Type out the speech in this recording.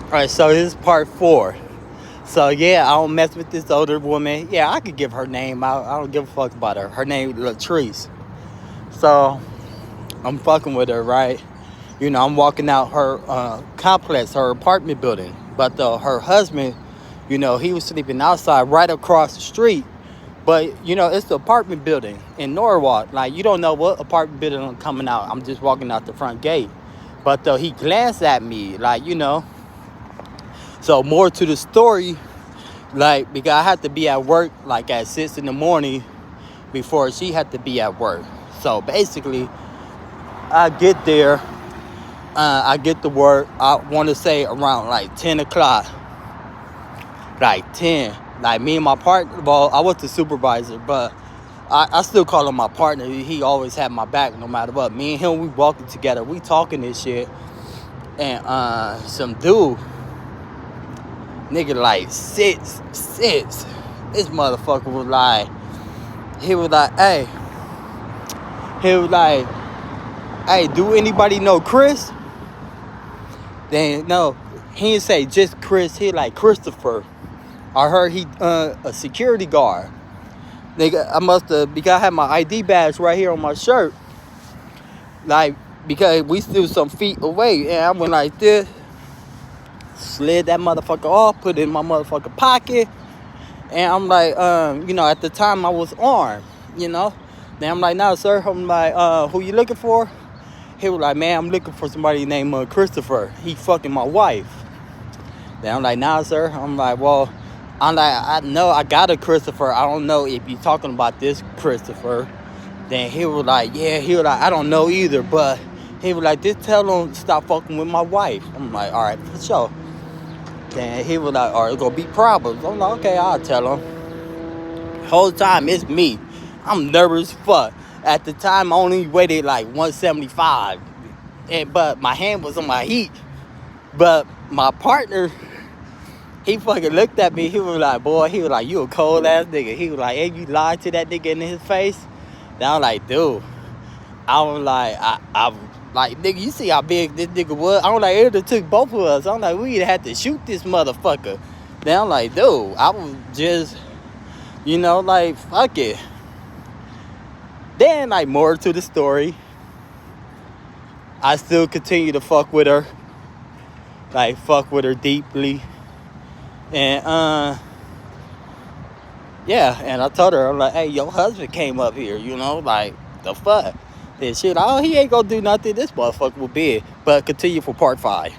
All right, so this is part 4. So yeah, I don't mess with this older woman. Yeah, I could give her name. I don't give a fuck about her. Her name Latrice. So I'm fucking with her, right? You know, I'm walking out her complex, her apartment building. But her husband, you know, he was sleeping outside right across the street. But, you know, it's the apartment building in Norwalk. Like, you don't know what apartment building I'm coming out. I'm just walking out the front gate. But he glanced at me, like, you know. So more to the story, like, because I had to be at work, like, at 6 in the morning before she had to be at work. So basically, I get there. I get to work, I want to say around, like, 10 o'clock. Like, 10. Like, me and my partner, well, I was the supervisor, but I still call him my partner. He always had my back no matter what. Me and him, we walking together. We talking this shit. And some dude, nigga, like, six. This motherfucker was like, hey. He was like, hey, do anybody know Chris? Then, no. He didn't say just Chris. He like Christopher. I heard he a security guard. Nigga, I must have, because I had my ID badge right here on my shirt. Like, because we still some feet away. And I went like this. Slid that motherfucker off, put it in my motherfucking pocket. And I'm like, you know, at the time I was armed, you know. Then I'm like, nah, sir. I'm like, who you looking for? He was like, man, I'm looking for somebody named Christopher. He fucking my wife. Then I'm like, nah, sir. I'm like, well, I know I got a Christopher. I don't know if you're talking about this Christopher. Then he was like, yeah. He was like, I don't know either. But he was like, just tell him stop fucking with my wife. I'm like, all right, for sure. Then he was like, all right, it's gonna be problems. I'm like, okay, I'll tell him. Whole time it's me. I'm nervous as fuck. At the time, I only weighed like 175. But my hand was on my heat. But my partner, he fucking looked at me. He was like, boy, he was like, you a cold ass nigga. He was like, hey, you lied to that nigga in his face? Then I was like, dude. I was like, I like, nigga, you see how big this nigga was? I was like, it would took both of us. I'm like, we'd had to shoot this motherfucker. Then I'm like, dude, I was just, you know, like, fuck it. Then, like, more to the story, I still continue to fuck with her. Like, fuck with her deeply. And, yeah, and I told her, I'm like, hey, your husband came up here, you know, like, the fuck? Then shit, oh, he ain't gonna do nothing. This motherfucker will be it. But continue for part 5.